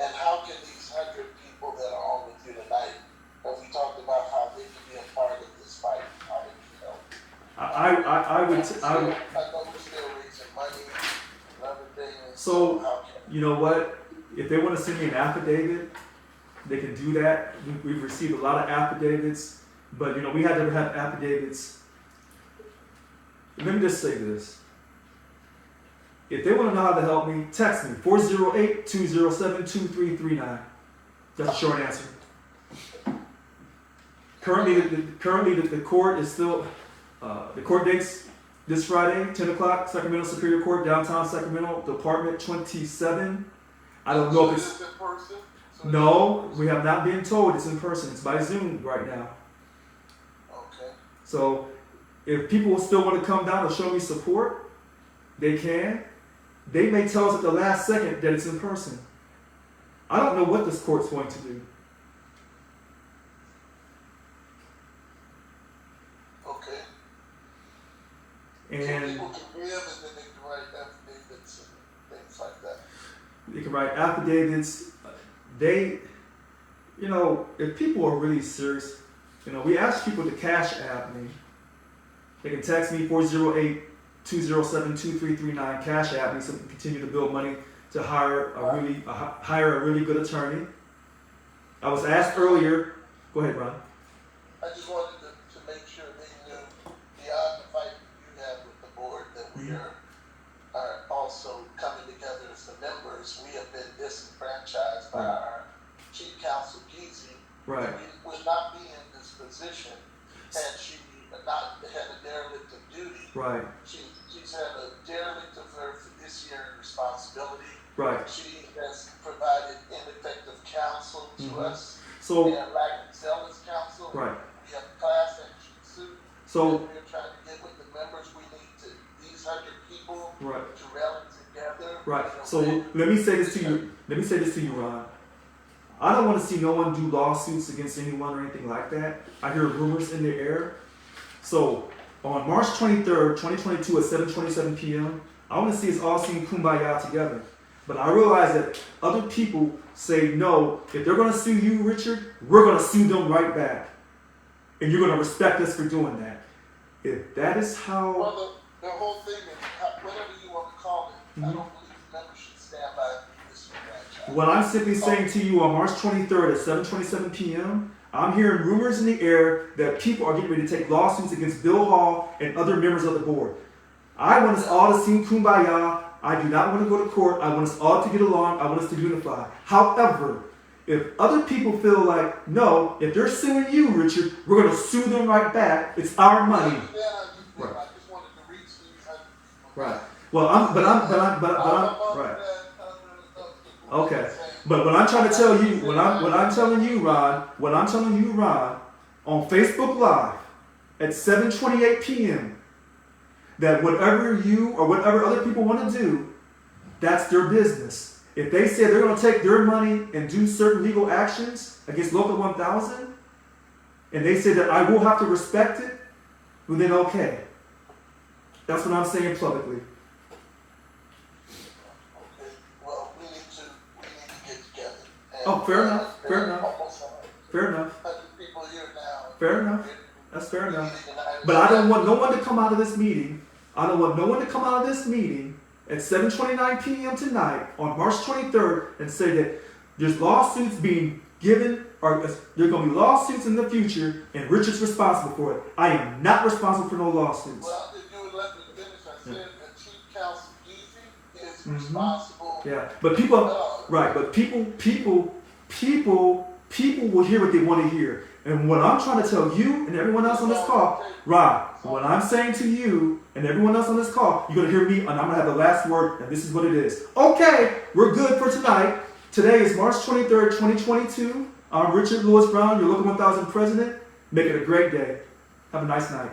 [SPEAKER 12] and how can these 100 people that are on with you tonight, have we talked about how they can be a part of this fight? How they can help?
[SPEAKER 1] I would.
[SPEAKER 12] I know we're still raising money and other things.
[SPEAKER 1] So,
[SPEAKER 12] how can
[SPEAKER 1] you know what? If they want to send me an affidavit, they can do that. We've received a lot of affidavits, but we had to have affidavits. Let me just say this. If they want to know how to help me, text me, 408-207-2339. That's a short answer. Currently, the court is still, the court dates this Friday, 10 o'clock, Sacramento Superior Court, downtown Sacramento, Department 27. I don't know if it's...
[SPEAKER 12] in person?
[SPEAKER 1] No, we have not been told it's in person. It's by Zoom right now.
[SPEAKER 12] Okay.
[SPEAKER 1] So if people still want to come down and show me support, they can. They may tell us at the last second that it's in person. I don't know what this court's going to do.
[SPEAKER 12] Okay.
[SPEAKER 1] And
[SPEAKER 12] so people can give and then they can write affidavits and things like that.
[SPEAKER 1] they can write affidavits. If people are really serious, we ask people to cash app me. They can text me 408-207-2339, cash app me so we can continue to build money to hire a really good attorney. I was asked earlier, go ahead, Ron.
[SPEAKER 12] I just wanted to make sure they knew beyond the fight you have with the board that we are also coming together as the members, we have been disenfranchised by our chief counsel, Geezy.
[SPEAKER 1] Right.
[SPEAKER 12] We would not be in this position had she not had a derelict of duty.
[SPEAKER 1] Right.
[SPEAKER 12] She's had a derelict of her fiduciary responsibility.
[SPEAKER 1] Right.
[SPEAKER 12] She has provided ineffective counsel to us.
[SPEAKER 1] So,
[SPEAKER 12] we have lack of zealous counsel.
[SPEAKER 1] right.
[SPEAKER 12] We have class action suit.
[SPEAKER 1] So,
[SPEAKER 12] we're trying to get with the members. We need these 100 people
[SPEAKER 1] right.
[SPEAKER 12] to rally together.
[SPEAKER 1] Right. So let me say this to you. Let me say this to you, Ron. I don't want to see no one do lawsuits against anyone or anything like that. I hear rumors in the air. So on March 23rd, 2022 at 7:27 p.m., I want to see us all sing Kumbaya together. But I realize that other people say no. If they're going to sue you, Richard, we're going to sue them right back. And you're going to respect us for doing that. If that is how...
[SPEAKER 12] Well, the whole thing is, whatever you want to call it, I don't believe members should stand by this franchise.
[SPEAKER 1] What I'm simply saying to you on March 23rd at 7:27 p.m., I'm hearing rumors in the air that people are getting ready to take lawsuits against Bill Hall and other members of the board. I want us all to sing Kumbaya. I do not want to go to court. I want us all to get along. I want us to unify. However, if other people feel like, no, if they're suing you, Richard, we're going to sue them right back. It's our money.
[SPEAKER 12] Right. I just wanted to reach these 100 people.
[SPEAKER 1] Right. Well, I'm right. Okay. But what I'm trying to tell you, what I'm telling you, Ron, on Facebook Live at 7:28 p.m., that whatever you or whatever other people want to do, that's their business. If they say they're going to take their money and do certain legal actions against Local 1000, and they say that I will have to respect it, well then okay. That's what I'm saying publicly.
[SPEAKER 12] Okay. Well, we need to get together.
[SPEAKER 1] Oh, fair enough. Fair enough.
[SPEAKER 12] 100 people here now.
[SPEAKER 1] Fair enough. That's fair enough. But I don't want no one to come out of this meeting. I don't want no one to come out of this meeting at 7:29 p.m. tonight on March 23rd and say that there's lawsuits being given, or there are going to be lawsuits in the future, and Richard's responsible for it. I am not responsible for no lawsuits.
[SPEAKER 12] Well, if you would let me finish, I said that Chief Counsel Geezy is responsible.
[SPEAKER 1] Yeah, but people, right? But people will hear what they want to hear. And what I'm trying to tell you and everyone else on this call, Rob, what I'm saying to you and everyone else on this call, you're going to hear me and I'm going to have the last word, and this is what it is. Okay, we're good for tonight. Today is March 23rd, 2022. I'm Richard Lewis Brown, your Local 1000 president. Make it a great day. Have a nice night.